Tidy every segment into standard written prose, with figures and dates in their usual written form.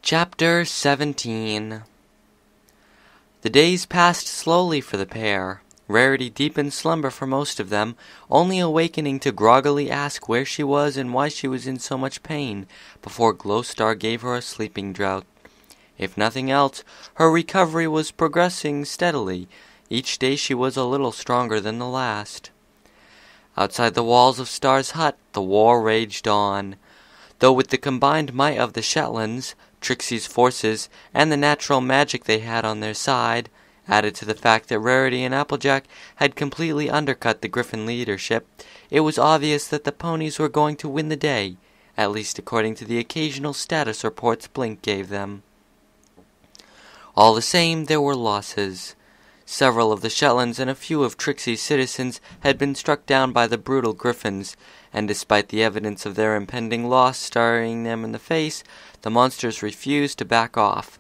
Chapter 17. The days passed slowly for the pair. Rarity deep in slumber for most of them, only awakening to groggily ask where she was and why she was in so much pain, before Glowstar gave her a sleeping draught. If nothing else, her recovery was progressing steadily. Each day she was a little stronger than the last. Outside the walls of Star's hut, the war raged on. Though with the combined might of the Shetlands, Trixie's forces, and the natural magic they had on their side, added to the fact that Rarity and Applejack had completely undercut the Griffin leadership, it was obvious that the ponies were going to win the day, at least according to the occasional status reports Blink gave them. All the same, there were losses. Several of the Shetlands and a few of Trixie's citizens had been struck down by the brutal Griffins, and despite the evidence of their impending loss staring them in the face, the monsters refused to back off.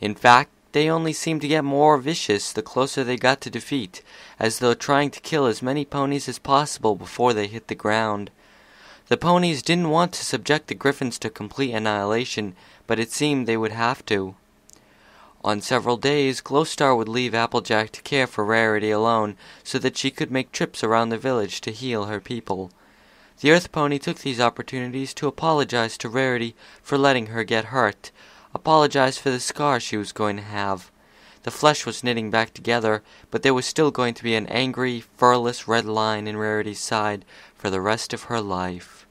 In fact, they only seemed to get more vicious the closer they got to defeat, as though trying to kill as many ponies as possible before they hit the ground. The ponies didn't want to subject the Griffins to complete annihilation, but it seemed they would have to. On several days, Glowstar would leave Applejack to care for Rarity alone, so that she could make trips around the village to heal her people. The Earth Pony took these opportunities to apologize to Rarity for letting her get hurt, apologize for the scar she was going to have. The flesh was knitting back together, but there was still going to be an angry, furless red line in Rarity's side for the rest of her life.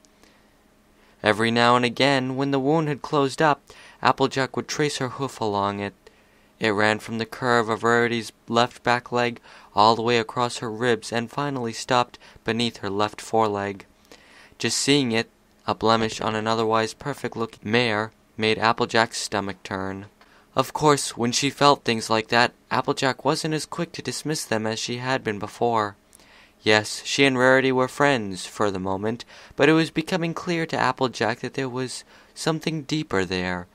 Every now and again, when the wound had closed up, Applejack would trace her hoof along it. It ran from the curve of Rarity's left back leg all the way across her ribs and finally stopped beneath her left foreleg. Just seeing it, a blemish on an otherwise perfect-looking mare, made Applejack's stomach turn. Of course, when she felt things like that, Applejack wasn't as quick to dismiss them as she had been before. Yes, she and Rarity were friends, for the moment, but it was becoming clear to Applejack that there was something deeper there.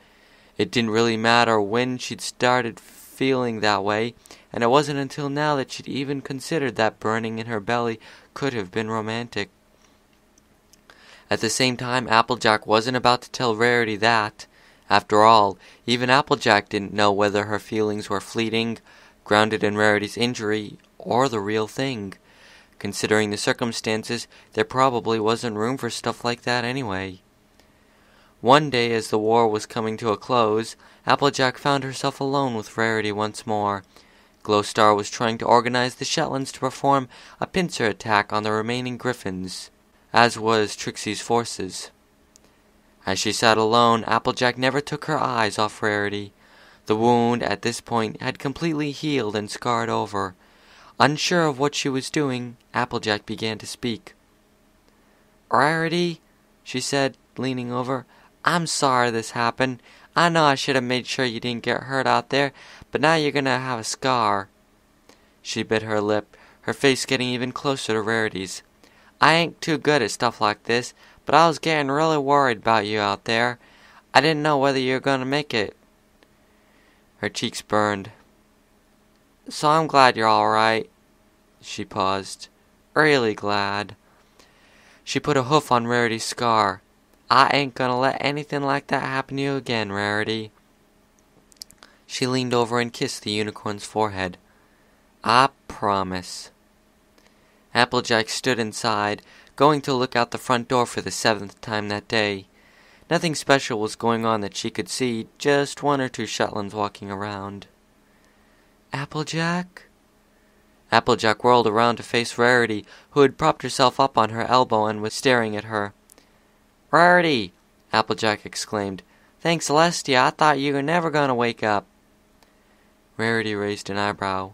It didn't really matter when she'd started feeling that way, and it wasn't until now that she'd even considered that burning in her belly could have been romantic. At the same time, Applejack wasn't about to tell Rarity that. After all, even Applejack didn't know whether her feelings were fleeting, grounded in Rarity's injury, or the real thing. Considering the circumstances, there probably wasn't room for stuff like that anyway. One day, as the war was coming to a close, Applejack found herself alone with Rarity once more. Glowstar was trying to organize the Shetlands to perform a pincer attack on the remaining Griffins, as was Trixie's forces. As she sat alone, Applejack never took her eyes off Rarity. The wound, at this point, had completely healed and scarred over. Unsure of what she was doing, Applejack began to speak. "Rarity," she said, leaning over, "I'm sorry this happened. I know I should have made sure you didn't get hurt out there, but now you're going to have a scar." She bit her lip, her face getting even closer to Rarity's. "I ain't too good at stuff like this, but I was getting really worried about you out there. I didn't know whether you were going to make it." Her cheeks burned. "So I'm glad you're all right." She paused. "Really glad." She put a hoof on Rarity's scar. "I ain't gonna let anything like that happen to you again, Rarity." She leaned over and kissed the unicorn's forehead. "I promise." Applejack stood inside, going to look out the front door for the 7th time that day. Nothing special was going on that she could see, just one or two Shetlands walking around. "Applejack?" Applejack whirled around to face Rarity, who had propped herself up on her elbow and was staring at her. "Rarity!" Applejack exclaimed. "Thanks, Celestia, I thought you were never going to wake up." Rarity raised an eyebrow.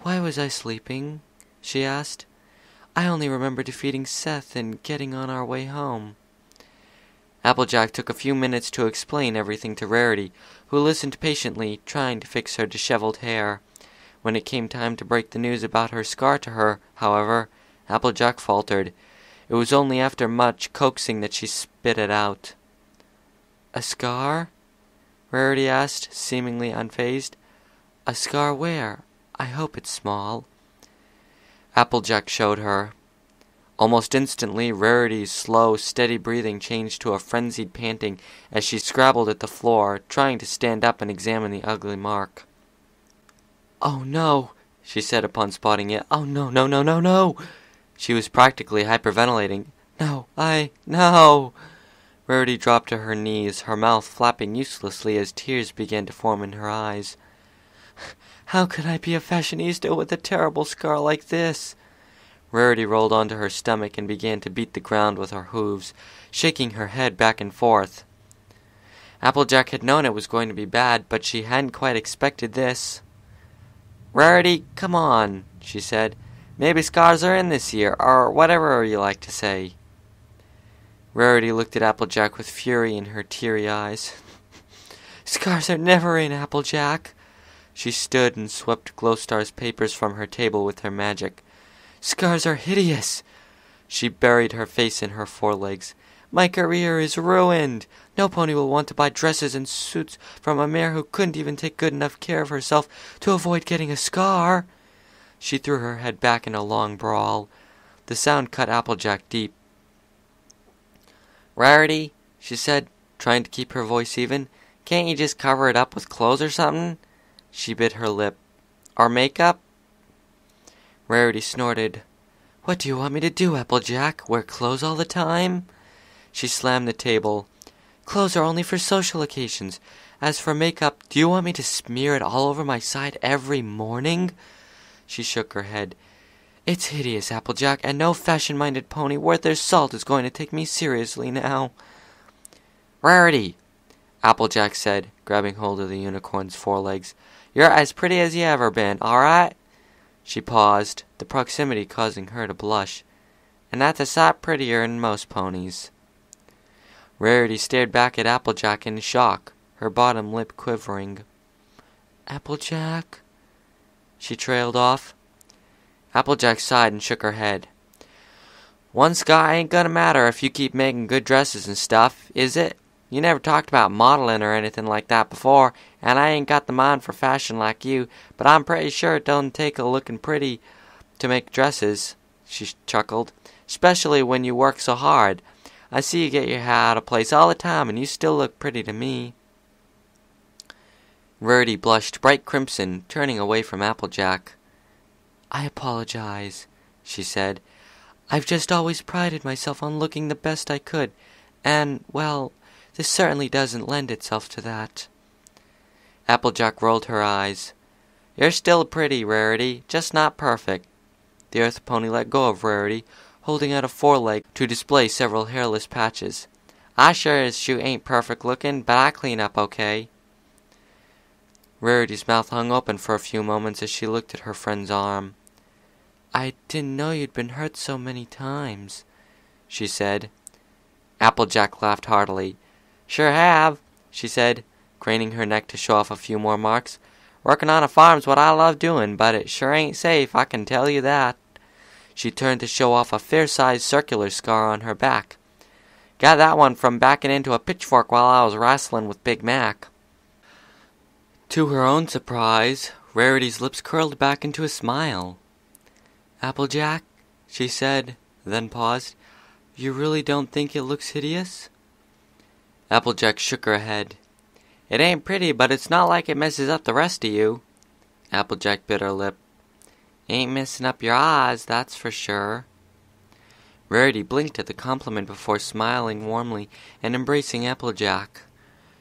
"Why was I sleeping?" she asked. "I only remember defeating Seth and getting on our way home." Applejack took a few minutes to explain everything to Rarity, who listened patiently, trying to fix her disheveled hair. When it came time to break the news about her scar to her, however, Applejack faltered. It was only after much coaxing that she spit it out. "A scar?" Rarity asked, seemingly unfazed. "A scar where? I hope it's small." Applejack showed her. Almost instantly, Rarity's slow, steady breathing changed to a frenzied panting as she scrabbled at the floor, trying to stand up and examine the ugly mark. "Oh, no," she said upon spotting it. "Oh, no, no, no, no, no!" She was practically hyperventilating. No! Rarity dropped to her knees, her mouth flapping uselessly as tears began to form in her eyes. "How could I be a fashionista with a terrible scar like this?" Rarity rolled onto her stomach and began to beat the ground with her hooves, shaking her head back and forth. Applejack had known it was going to be bad, but she hadn't quite expected this. "Rarity, come on," she said. "Maybe scars are in this year, or whatever you like to say." Rarity looked at Applejack with fury in her teary eyes. "Scars are never in, Applejack." She stood and swept Glowstar's papers from her table with her magic. "Scars are hideous." She buried her face in her forelegs. "My career is ruined. No pony will want to buy dresses and suits from a mare who couldn't even take good enough care of herself to avoid getting a scar." She threw her head back in a long brawl. The sound cut Applejack deep. "Rarity," she said, trying to keep her voice even, "can't you just cover it up with clothes or something?" She bit her lip. "Or makeup?" Rarity snorted. "What do you want me to do, Applejack? Wear clothes all the time?" She slammed the table. "Clothes are only for social occasions. As for makeup, do you want me to smear it all over my side every morning?" She shook her head. "It's hideous, Applejack, and no fashion-minded pony worth their salt is going to take me seriously now." "Rarity," Applejack said, grabbing hold of the unicorn's forelegs. "You're as pretty as you ever been, all right?" She paused, the proximity causing her to blush. "And that's a sight prettier than most ponies." Rarity stared back at Applejack in shock, her bottom lip quivering. "Applejack?" She trailed off. Applejack sighed and shook her head. "One scar ain't gonna matter if you keep making good dresses and stuff, is it? You never talked about modeling or anything like that before, and I ain't got the mind for fashion like you, but I'm pretty sure it don't take a looking pretty to make dresses," she chuckled, "especially when you work so hard. I see you get your hair out of place all the time, and you still look pretty to me." Rarity blushed bright crimson, turning away from Applejack. "I apologize," she said. "I've just always prided myself on looking the best I could, and, well, this certainly doesn't lend itself to that." Applejack rolled her eyes. "You're still pretty, Rarity, just not perfect." The Earth Pony let go of Rarity, holding out a foreleg to display several hairless patches. "I sure as shoot ain't perfect looking, but I clean up okay." Rarity's mouth hung open for a few moments as she looked at her friend's arm. "I didn't know you'd been hurt so many times," she said. Applejack laughed heartily. "Sure have," she said, craning her neck to show off a few more marks. "Working on a farm's what I love doing, but it sure ain't safe, I can tell you that." She turned to show off a fair-sized circular scar on her back. "Got that one from backing into a pitchfork while I was wrestling with Big Mac." To her own surprise, Rarity's lips curled back into a smile. "Applejack," she said, then paused. "You really don't think it looks hideous?" Applejack shook her head. "It ain't pretty, but it's not like it messes up the rest of you." Applejack bit her lip. "Ain't messing up your eyes, that's for sure." Rarity blinked at the compliment before smiling warmly and embracing Applejack.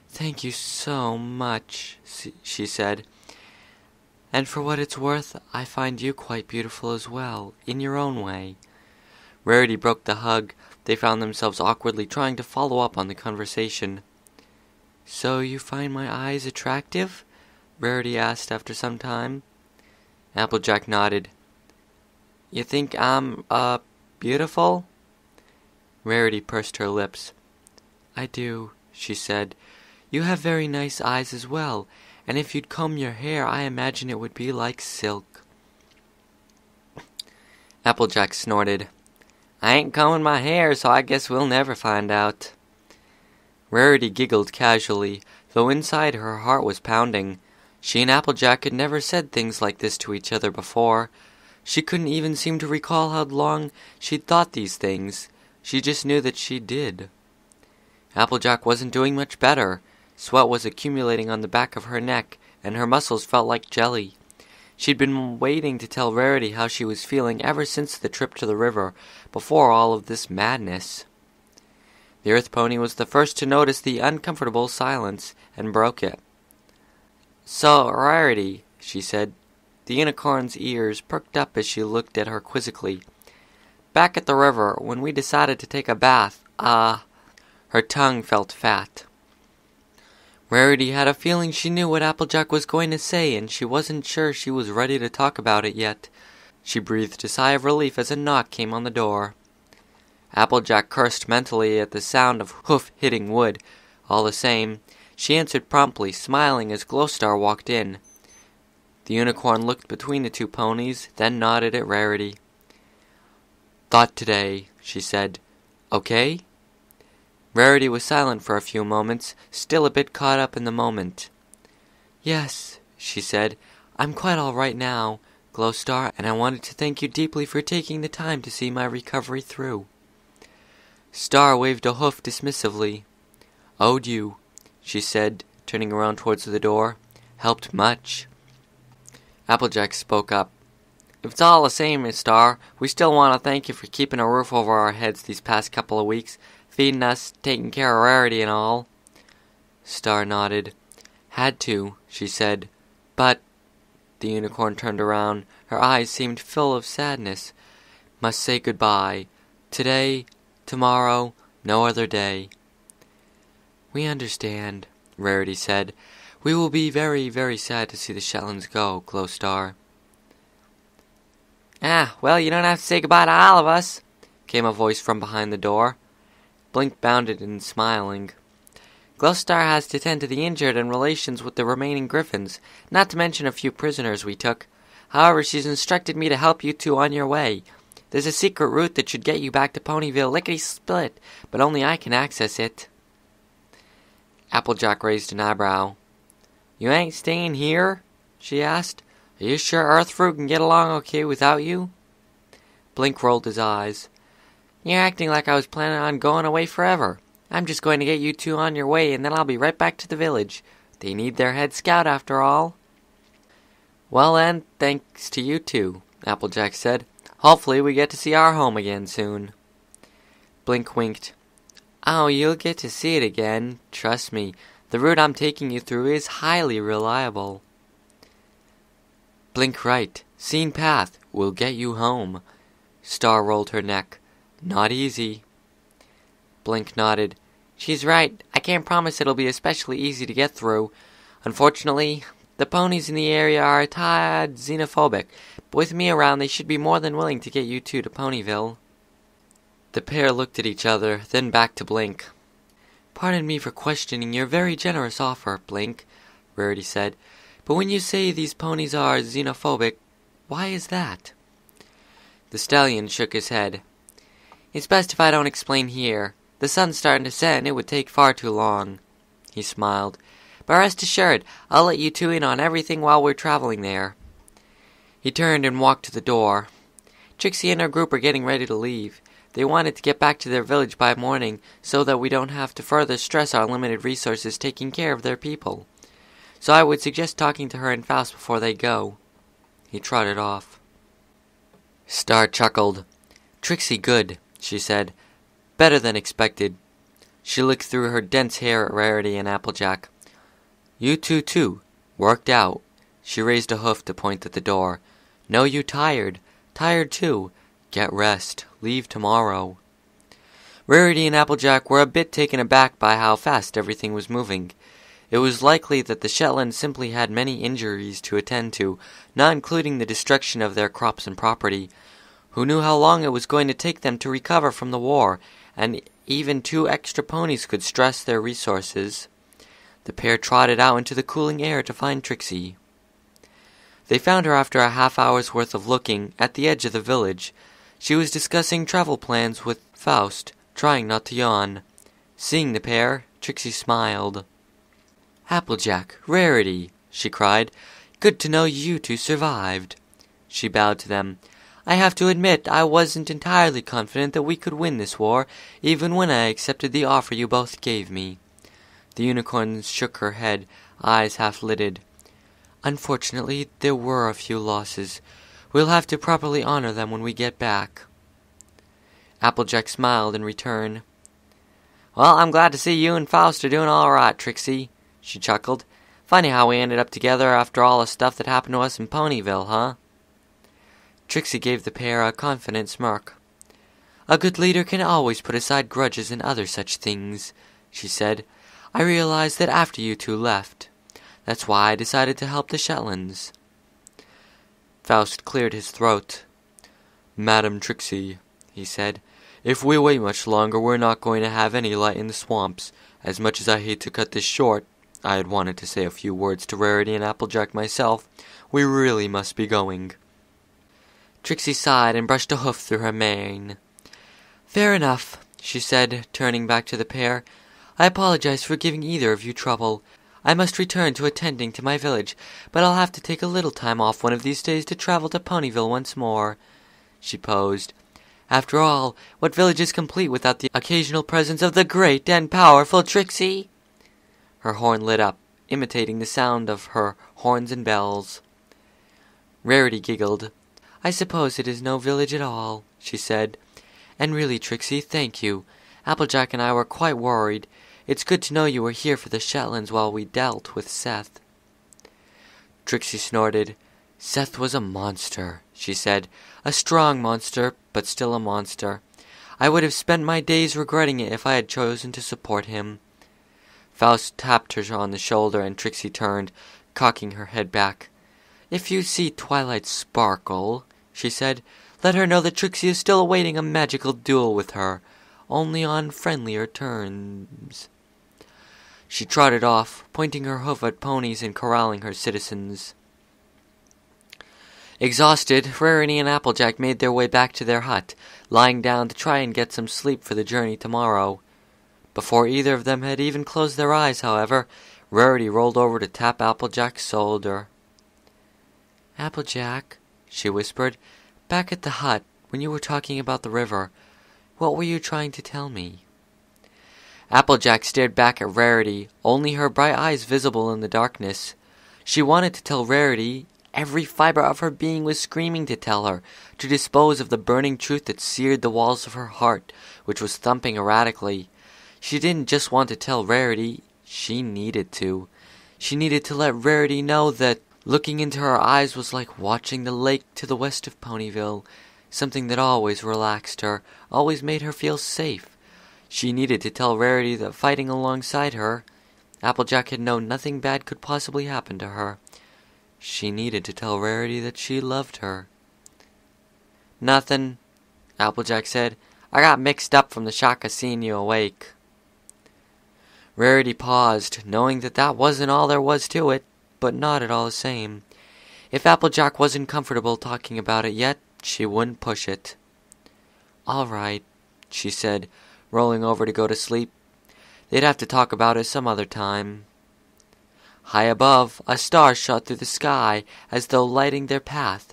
"Thank you so much," she said. "And for what it's worth, I find you quite beautiful as well, in your own way." Rarity broke the hug. They found themselves awkwardly trying to follow up on the conversation. "So you find my eyes attractive?" Rarity asked after some time. Applejack nodded. "You think I'm, beautiful?" Rarity pursed her lips. "I do," she said. "You have very nice eyes as well, and if you'd comb your hair, I imagine it would be like silk." Applejack snorted. "I ain't combing my hair, so I guess we'll never find out." Rarity giggled casually, though inside her heart was pounding. She and Applejack had never said things like this to each other before. She couldn't even seem to recall how long she'd thought these things. She just knew that she did. Applejack wasn't doing much better. Sweat was accumulating on the back of her neck, and her muscles felt like jelly. She'd been waiting to tell Rarity how she was feeling ever since the trip to the river, before all of this madness. The Earth Pony was the first to notice the uncomfortable silence, and broke it. "So, Rarity," she said. The unicorn's ears perked up as she looked at her quizzically. "Back at the river, when we decided to take a bath, her tongue felt fat. Rarity had a feeling she knew what Applejack was going to say, and she wasn't sure she was ready to talk about it yet. She breathed a sigh of relief as a knock came on the door. Applejack cursed mentally at the sound of hoof hitting wood. All the same, she answered promptly, smiling as Glowstar walked in. The unicorn looked between the two ponies, then nodded at Rarity. "Thought today," she said. "Okay?" Rarity was silent for a few moments, still a bit caught up in the moment. "Yes," she said, "I'm quite all right now, Glowstar, and I wanted to thank you deeply for taking the time to see my recovery through." Star waved a hoof dismissively. "Owed you," she said, turning around towards the door. "Helped much." Applejack spoke up. "If it's all the same, Miss Star, we still want to thank you for keeping a roof over our heads these past couple of weeks, feeding us, taking care of Rarity and all." Star nodded. "Had to," she said. "But—" The unicorn turned around. Her eyes seemed full of sadness. "Must say goodbye. Today, tomorrow, no other day." "We understand," Rarity said. "We will be very, very sad to see the Shetlands go, Glowstar." "Well, you don't have to say goodbye to all of us," came a voice from behind the door. Blink bounded in, smiling. "Glowstar has to tend to the injured and relations with the remaining griffins, not to mention a few prisoners we took. However, she's instructed me to help you two on your way. There's a secret route that should get you back to Ponyville lickety-split, but only I can access it." Applejack raised an eyebrow. "You ain't staying here?" she asked. "Are you sure Earthfruit can get along okay without you?" Blink rolled his eyes. "You're acting like I was planning on going away forever. I'm just going to get you two on your way, and then I'll be right back to the village. They need their head scout after all." "Well then, thanks to you two," Applejack said. "Hopefully we get to see our home again soon." Blink winked. "Oh, you'll get to see it again. Trust me, the route I'm taking you through is highly reliable." "Blink right. Seen path will get you home." Star rolled her neck. "Not easy." Blink nodded. "She's right. I can't promise it'll be especially easy to get through. Unfortunately, the ponies in the area are a tad xenophobic, but with me around they should be more than willing to get you two to Ponyville." The pair looked at each other, then back to Blink. "Pardon me for questioning your very generous offer, Blink," Rarity said, "but when you say these ponies are xenophobic, why is that?" The stallion shook his head. "It's best if I don't explain here. The sun's starting to set and it would take far too long." He smiled. "But rest assured, I'll let you two in on everything while we're traveling there." He turned and walked to the door. "Trixie and her group are getting ready to leave. They wanted to get back to their village by morning so that we don't have to further stress our limited resources taking care of their people. So I would suggest talking to her and Faust before they go." He trotted off. Star chuckled. "Trixie good," she said. "Better than expected." She looked through her dense hair at Rarity and Applejack. "You two, too. Worked out." She raised a hoof to point at the door. "Know you tired. Tired, too. Get rest. Leave tomorrow." Rarity and Applejack were a bit taken aback by how fast everything was moving. It was likely that the Shetlands simply had many injuries to attend to, not including the destruction of their crops and property. Who knew how long it was going to take them to recover from the war, and even 2 extra ponies could stress their resources. The pair trotted out into the cooling air to find Trixie. They found her after a half-hour's worth of looking at the edge of the village. She was discussing travel plans with Faust, trying not to yawn. Seeing the pair, Trixie smiled. "Applejack, Rarity," she cried. "Good to know you two survived." She bowed to them. I have to admit I wasn't entirely confident that we could win this war, even when I accepted the offer you both gave me." The unicorn shook her head, eyes half-lidded. "Unfortunately, there were a few losses. We'll have to properly honor them when we get back." Applejack smiled in return. "Well, I'm glad to see you and Faust are doing all right, Trixie," she chuckled. "Funny how we ended up together after all the stuff that happened to us in Ponyville, huh?" Trixie gave the pair a confident smirk. "A good leader can always put aside grudges and other such things," she said. "I realized that after you two left. That's why I decided to help the Shetlands." Faust cleared his throat. "Madam Trixie," he said, "if we wait much longer, we're not going to have any light in the swamps. As much as I hate to cut this short, I had wanted to say a few words to Rarity and Applejack myself. We really must be going." Trixie sighed and brushed a hoof through her mane. "Fair enough," she said, turning back to the pair. "I apologize for giving either of you trouble. I must return to attending to my village, but I'll have to take a little time off one of these days to travel to Ponyville once more." She posed. "After all, what village is complete without the occasional presence of the great and powerful Trixie?" Her horn lit up, imitating the sound of her horns and bells. Rarity giggled. "I suppose it is no village at all," she said. "And really, Trixie, thank you. Applejack and I were quite worried. It's good to know you were here for the Shetlands while we dealt with Seth." Trixie snorted. "Seth was a monster," she said. "A strong monster, but still a monster. I would have spent my days regretting it if I had chosen to support him." Faust tapped her on the shoulder, and Trixie turned, cocking her head back. "If you see Twilight sparkle," she said, "let her know that Trixie is still awaiting a magical duel with her, only on friendlier terms." She trotted off, pointing her hoof at ponies and corralling her citizens. Exhausted, Rarity and Applejack made their way back to their hut, lying down to try and get some sleep for the journey tomorrow. Before either of them had even closed their eyes, however, Rarity rolled over to tap Applejack's shoulder. "Applejack," she whispered, "back at the hut, when you were talking about the river, what were you trying to tell me?" Applejack stared back at Rarity, only her bright eyes visible in the darkness. She wanted to tell Rarity. Every fiber of her being was screaming to tell her, to dispose of the burning truth that seared the walls of her heart, which was thumping erratically. She didn't just want to tell Rarity, she needed to. She needed to let Rarity know that looking into her eyes was like watching the lake to the west of Ponyville, something that always relaxed her, always made her feel safe. She needed to tell Rarity that fighting alongside her, Applejack had known nothing bad could possibly happen to her. She needed to tell Rarity that she loved her. "Nothing," Applejack said. "I got mixed up from the shock of seeing you awake." Rarity paused, knowing that that wasn't all there was to it, but not at all the same. If Applejack wasn't comfortable talking about it yet, she wouldn't push it. "All right," she said, rolling over to go to sleep. They'd have to talk about it some other time. High above, a star shot through the sky, as though lighting their path.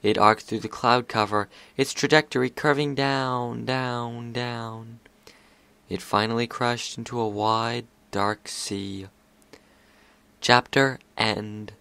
It arced through the cloud cover, its trajectory curving down, down, down. It finally crashed into a wide, dark sea. Chapter End.